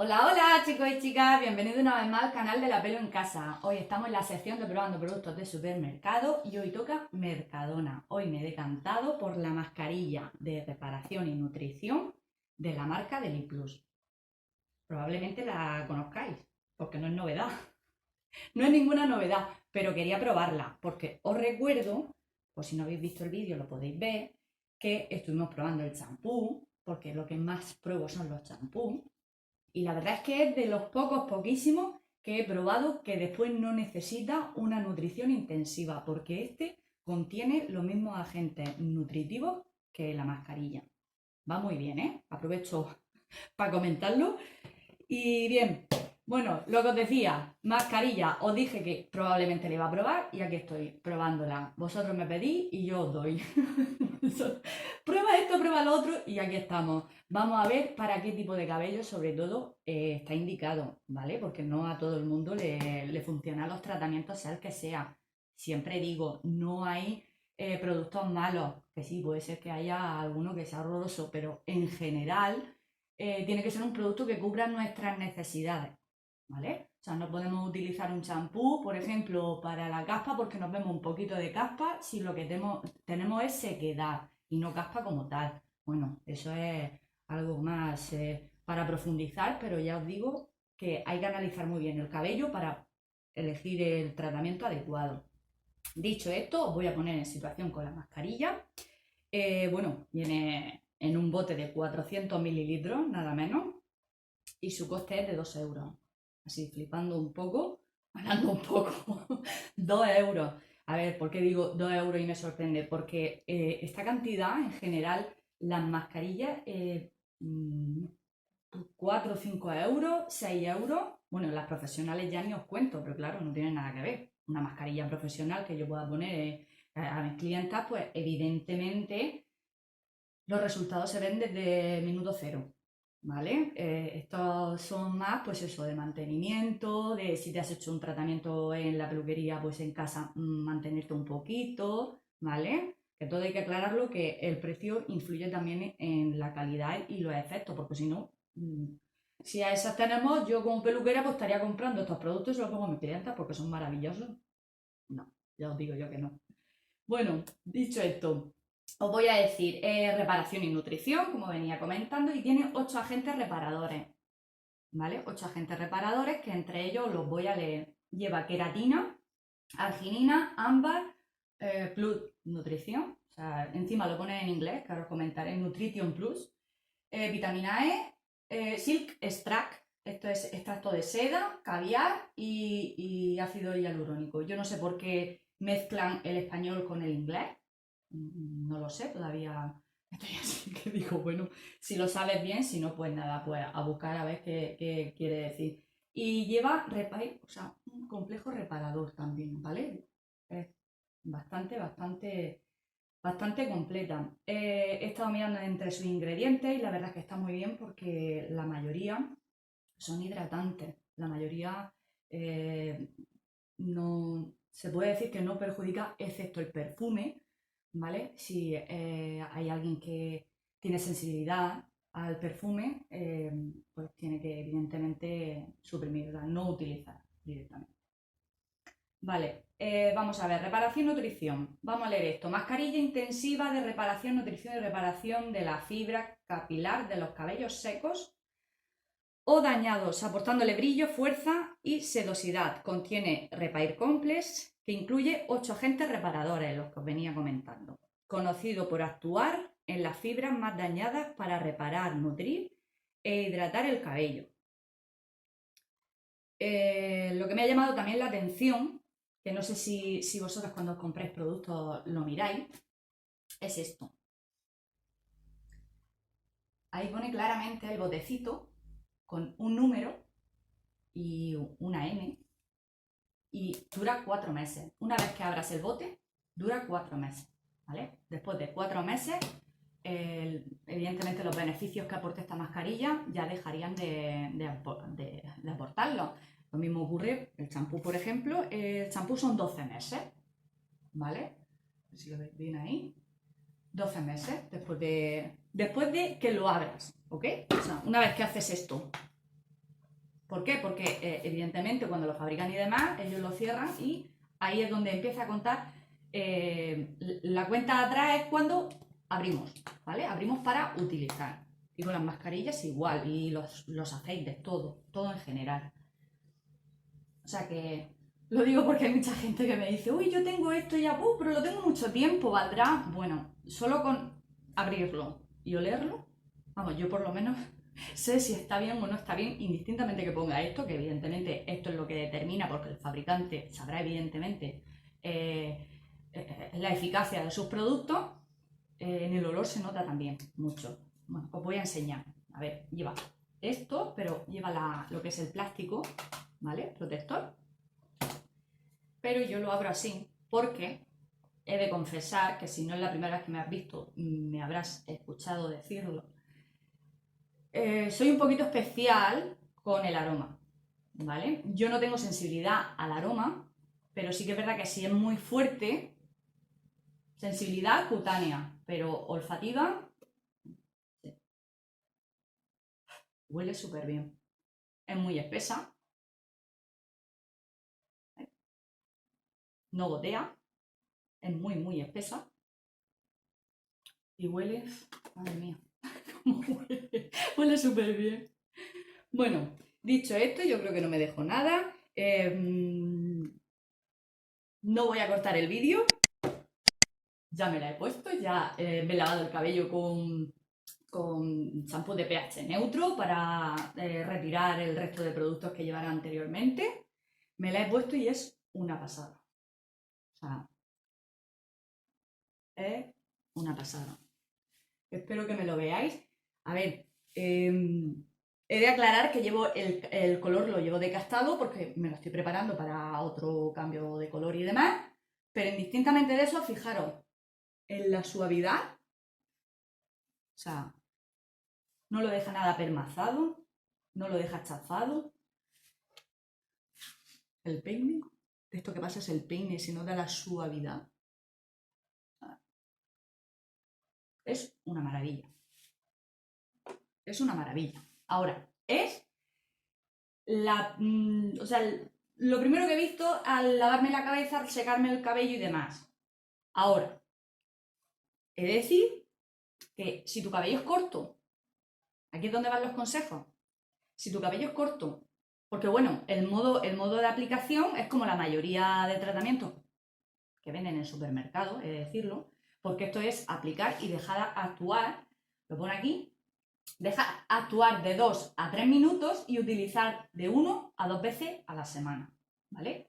Hola, hola chicos y chicas, bienvenidos una vez más al canal de La Pelo en Casa. Hoy estamos en la sección de probando productos de supermercado y hoy toca Mercadona. Hoy me he decantado por la mascarilla de reparación y nutrición de la marca Deliplus. Probablemente la conozcáis, porque no es novedad. No es ninguna novedad, pero quería probarla, porque os recuerdo, por si no habéis visto el vídeo lo podéis ver, que estuvimos probando el champú, porque lo que más pruebo son los champús. Y la verdad es que es de los poquísimos que he probado que después no necesita una nutrición intensiva, porque este contiene los mismos agentes nutritivos que la mascarilla. Va muy bien, ¿eh? Aprovecho para comentarlo. Y bien, bueno, lo que os decía, mascarilla, os dije que probablemente la iba a probar y aquí estoy probándola. Vosotros me pedís y yo os doy. Prueba esto, prueba lo otro y aquí estamos. Vamos a ver para qué tipo de cabello, sobre todo, está indicado, ¿vale? Porque no a todo el mundo le funcionan los tratamientos, sea el que sea. Siempre digo, no hay productos malos, que sí, puede ser que haya alguno que sea horroroso, pero en general tiene que ser un producto que cubra nuestras necesidades, ¿vale? O sea, no podemos utilizar un champú, por ejemplo, para la caspa porque nos vemos un poquito de caspa si lo que tenemos es sequedad y no caspa como tal. Bueno, eso es algo más para profundizar, pero ya os digo que hay que analizar muy bien el cabello para elegir el tratamiento adecuado. Dicho esto, os voy a poner en situación con la mascarilla. Bueno, viene en un bote de 400 mililitros, nada menos, y su coste es de 2 euros. Así, flipando un poco, ganando un poco. 2 euros. A ver, ¿por qué digo 2 euros y me sorprende? Porque esta cantidad, en general, las mascarillas, 4 o 5 euros, 6 euros. Bueno, las profesionales ya ni os cuento, pero claro, no tienen nada que ver. Una mascarilla profesional que yo pueda poner a mis clientas, pues evidentemente los resultados se ven desde minuto cero, ¿vale? Estos son más, pues eso, de mantenimiento, de si te has hecho un tratamiento en la peluquería, pues en casa mantenerte un poquito, ¿vale? Que todo hay que aclararlo, que el precio influye también en la calidad y los efectos, porque si no, si a esas tenemos, yo como peluquera pues estaría comprando estos productos y se los pongo a mis clientas porque son maravillosos. No, ya os digo yo que no. Bueno, dicho esto, os voy a decir reparación y nutrición, como venía comentando, y tiene 8 agentes reparadores, ¿vale? 8 agentes reparadores que entre ellos los voy a leer. Lleva queratina, arginina, ámbar, plus nutrición, o sea, encima lo pone en inglés, que ahora os comentaré, Nutrition Plus, vitamina E, Silk Extract, esto es extracto de seda, caviar y ácido hialurónico. Yo no sé por qué mezclan el español con el inglés, no lo sé, todavía estoy así que digo, bueno, si lo sabes bien, si no, pues nada, pues a buscar a ver qué quiere decir. Y lleva o sea, un complejo reparador también, ¿vale? Es bastante completa. He estado mirando entre sus ingredientes y la verdad es que está muy bien porque la mayoría son hidratantes. La mayoría no se puede decir que no perjudica, excepto el perfume, ¿vale? Si hay alguien que tiene sensibilidad al perfume, pues tiene que evidentemente suprimirla, no utilizar directamente. Vale, vamos a ver, reparación y nutrición. Vamos a leer esto. Mascarilla intensiva de reparación, nutrición y reparación de la fibra capilar de los cabellos secos o dañados, aportándole brillo, fuerza y sedosidad. Contiene Repair Complex, que incluye 8 agentes reparadores, los que os venía comentando. Conocido por actuar en las fibras más dañadas para reparar, nutrir e hidratar el cabello. Lo que me ha llamado también la atención, que no sé si vosotros cuando os compráis productos lo miráis, es esto. Ahí pone claramente el botecito con un número y una M y dura 4 meses. Una vez que abras el bote, dura 4 meses, ¿vale? Después de 4 meses, evidentemente los beneficios que aporta esta mascarilla ya dejarían de aportarlos. Lo mismo ocurre el champú, por ejemplo. El champú son 12 meses, ¿vale? A ver si lo veis bien ahí. 12 meses después de que lo abras, ¿ok? O sea, una vez que haces esto, ¿Por qué? Porque evidentemente cuando lo fabrican y demás, ellos lo cierran y ahí es donde empieza a contar. La cuenta de atrás es cuando abrimos, ¿vale? Abrimos para utilizar. Y con las mascarillas igual, y los aceites, todo en general. O sea que lo digo porque hay mucha gente que me dice, uy, yo tengo esto ya, pero lo tengo mucho tiempo, ¿valdrá? Bueno, solo con abrirlo y olerlo, vamos, yo por lo menos sé si está bien o no está bien, indistintamente que ponga esto, que evidentemente esto es lo que determina, porque el fabricante sabrá evidentemente la eficacia de sus productos. En el olor se nota también mucho. Bueno, os voy a enseñar. A ver, lleva esto, pero lleva lo que es el plástico, ¿vale? Protector. Pero yo lo abro así porque he de confesar que si no es la primera vez que me has visto, me habrás escuchado decirlo. Soy un poquito especial con el aroma, ¿vale? Yo no tengo sensibilidad al aroma, pero sí que es verdad que si es muy fuerte, sensibilidad cutánea, pero olfativa, sí. Huele súper bien. Es muy espesa, no gotea, es muy espesa y huele, madre mía, huele súper bien. Bueno, dicho esto, yo creo que no me dejo nada. No voy a cortar el vídeo. Ya me la he puesto, ya me he lavado el cabello con champú de pH neutro para retirar el resto de productos que llevara anteriormente. Me la he puesto y es una pasada. O sea, es una pasada. Espero que me lo veáis. A ver, he de aclarar que llevo el color lo llevo decastado porque me lo estoy preparando para otro cambio de color y demás. Pero indistintamente de eso, fijaros en la suavidad. O sea, no lo deja nada permazado, no lo deja chafado. El peine, esto que pasa es el peine, si no da la suavidad. Es una maravilla. Es una maravilla. Ahora, es o sea, lo primero que he visto al lavarme la cabeza, al secarme el cabello y demás. Ahora, he de decir que si tu cabello es corto, aquí es donde van los consejos. Si tu cabello es corto, porque bueno, el modo de aplicación es como la mayoría de tratamientos que venden en el supermercado, he de decirlo, porque esto es aplicar y dejar actuar, lo pone aquí, deja actuar de 2 a 3 minutos y utilizar de 1 a 2 veces a la semana, ¿vale?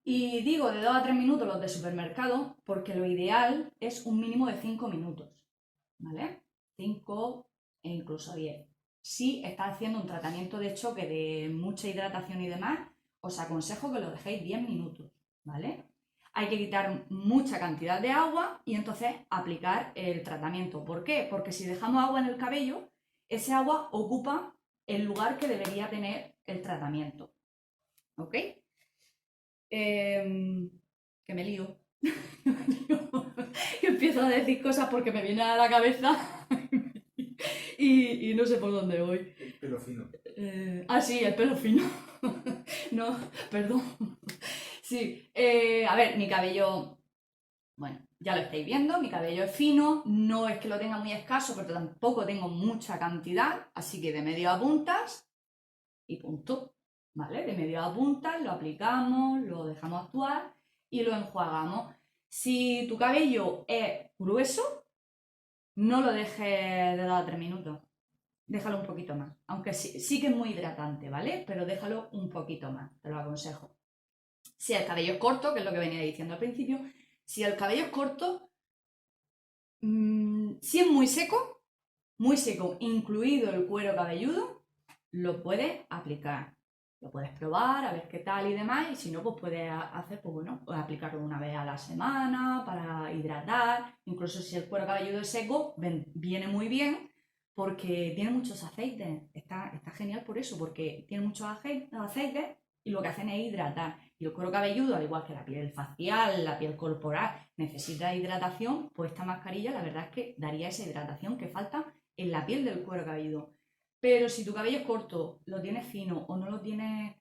Y digo de 2 a 3 minutos los de supermercado porque lo ideal es un mínimo de 5 minutos, ¿vale? 5 e incluso 10. Si estás haciendo un tratamiento de choque de mucha hidratación y demás, os aconsejo que lo dejéis 10 minutos, ¿vale? Hay que quitar mucha cantidad de agua y entonces aplicar el tratamiento. ¿Por qué? Porque si dejamos agua en el cabello, ese agua ocupa el lugar que debería tener el tratamiento. ¿Ok? Que me lío. Que empiezo a decir cosas porque me viene a la cabeza y no sé por dónde voy. El pelo fino. Sí, el pelo fino. No, perdón. Sí, a ver, mi cabello, bueno, ya lo estáis viendo, mi cabello es fino, no es que lo tenga muy escaso, pero tampoco tengo mucha cantidad, así que de medio a puntas y punto, ¿vale? De medio a puntas lo aplicamos, lo dejamos actuar y lo enjuagamos. Si tu cabello es grueso, no lo dejes de 2 a 3 minutos. Déjalo un poquito más. Aunque sí que es muy hidratante, ¿vale? Pero déjalo un poquito más, te lo aconsejo. Si el cabello es corto, que es lo que venía diciendo al principio, si el cabello es corto, si es muy seco, incluido el cuero cabelludo, lo puedes aplicar. Lo puedes probar, a ver qué tal y demás, y si no, pues puedes hacer, pues bueno, pues aplicarlo una vez a la semana para hidratar. Incluso si el cuero cabelludo es seco, viene muy bien porque tiene muchos aceites. Está genial por eso, porque tiene muchos aceites y lo que hacen es hidratar. Y el cuero cabelludo, al igual que la piel facial, la piel corporal, necesita hidratación, pues esta mascarilla la verdad es que daría esa hidratación que falta en la piel del cuero cabelludo. Pero si tu cabello es corto, lo tienes fino o no lo tienes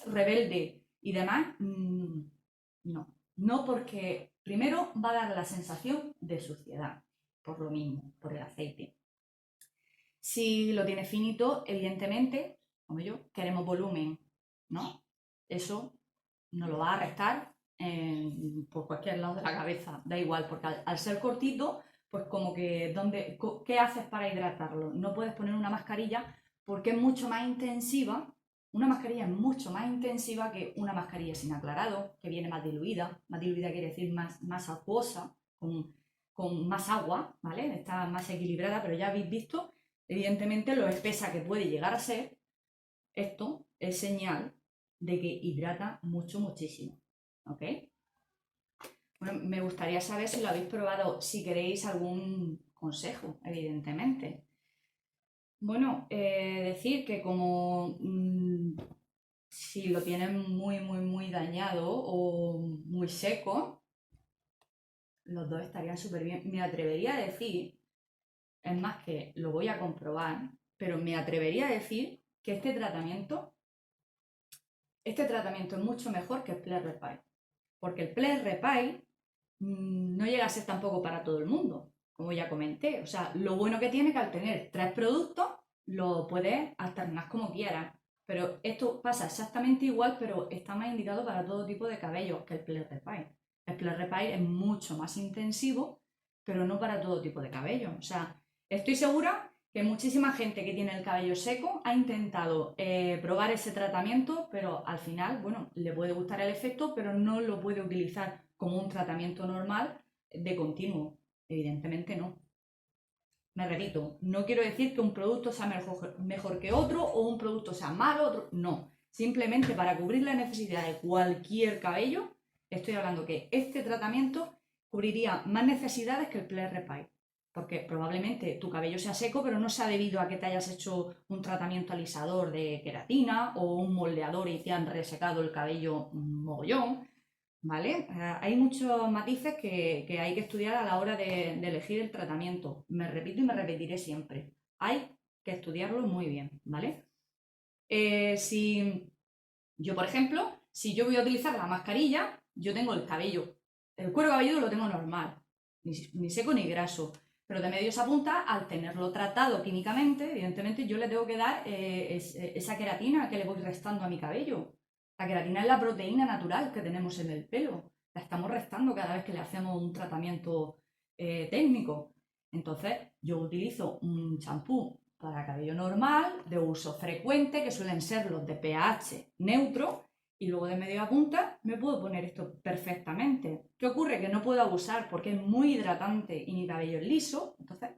rebelde y demás, no. No, porque primero va a dar la sensación de suciedad, por lo mismo, por el aceite. Si lo tienes finito, evidentemente, como yo, queremos volumen, ¿no? Eso nos lo va a restar por cualquier lado de la cabeza, da igual, porque al ser cortito, pues como que, ¿qué haces para hidratarlo? No puedes poner una mascarilla porque es mucho más intensiva. Una mascarilla es mucho más intensiva que una mascarilla sin aclarado, que viene más diluida. Más diluida quiere decir más acuosa, con más agua, ¿vale? Está más equilibrada, pero ya habéis visto, evidentemente, lo espesa que puede llegar a ser. Esto es señal de que hidrata muchísimo, ¿ok? Bueno, me gustaría saber si lo habéis probado, si queréis algún consejo, evidentemente. Bueno, decir que como si lo tienen muy dañado o muy seco, los dos estarían súper bien. Me atrevería a decir, es más que lo voy a comprobar, pero me atrevería a decir que este tratamiento es mucho mejor que el Ple Repile, porque el Ple Repile no llega a ser tampoco para todo el mundo, como ya comenté. O sea, lo bueno que tiene que al tener 3 productos, lo puedes alternar como quieras. Pero esto pasa exactamente igual, pero está más indicado para todo tipo de cabello que el Ple Repile. El Ple Repile es mucho más intensivo, pero no para todo tipo de cabello. O sea, estoy segura que muchísima gente que tiene el cabello seco ha intentado probar ese tratamiento, pero al final, bueno, le puede gustar el efecto, pero no lo puede utilizar como un tratamiento normal de continuo. Evidentemente no. Me repito, no quiero decir que un producto sea mejor que otro o un producto sea malo, otro. No. Simplemente para cubrir la necesidad de cualquier cabello, estoy hablando que este tratamiento cubriría más necesidades que el Ple Repile. Porque probablemente tu cabello sea seco, pero no sea debido a que te hayas hecho un tratamiento alisador de queratina o un moldeador y te han resecado el cabello mogollón. ¿Vale? Hay muchos matices que hay que estudiar a la hora de elegir el tratamiento. Me repito y me repetiré siempre. Hay que estudiarlo muy bien, ¿vale? Si yo, por ejemplo, si yo voy a utilizar la mascarilla, yo tengo el cuero cabelludo lo tengo normal, ni seco ni graso, pero de medios a punta, al tenerlo tratado químicamente, evidentemente yo le tengo que dar esa queratina que le voy restando a mi cabello. La queratina es la proteína natural que tenemos en el pelo. La estamos restando cada vez que le hacemos un tratamiento técnico. Entonces, yo utilizo un champú para cabello normal, de uso frecuente, que suelen ser los de pH neutro, y luego de medio a punta me puedo poner esto perfectamente. ¿Qué ocurre? Que no puedo abusar porque es muy hidratante y mi cabello es liso. Entonces,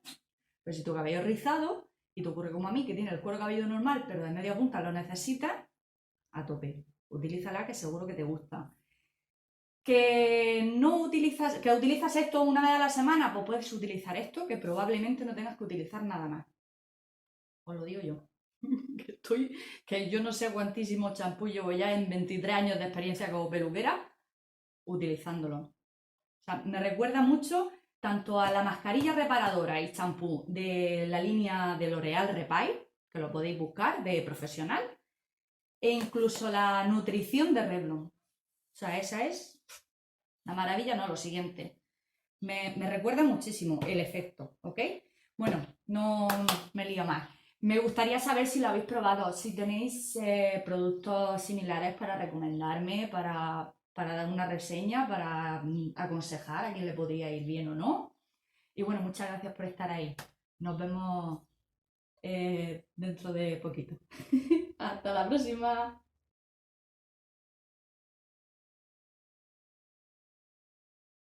pues si tu cabello es rizado y te ocurre como a mí, que tiene el cuero cabelludo normal, pero de medio a punta lo necesitas, a tope. Utilízala, que seguro que te gusta. Que no utilizas, que utilizas esto una vez a la semana, pues puedes utilizar esto, que probablemente no tengas que utilizar nada más. Os lo digo yo. que yo no sé cuantísimos champús llevo ya en 23 años de experiencia como peluquera utilizándolo. O sea, me recuerda mucho tanto a la mascarilla reparadora y champú de la línea de L'Oréal Repyle, que lo podéis buscar, de profesional, e incluso la nutrición de Revlon. O sea, esa es la maravilla, no, lo siguiente. Me recuerda muchísimo el efecto, ¿ok? Bueno, no me lío más. Me gustaría saber si lo habéis probado, si tenéis productos similares para recomendarme, para dar una reseña, para aconsejar a quién le podría ir bien o no. Y bueno, muchas gracias por estar ahí. Nos vemos dentro de poquito. Hasta la próxima.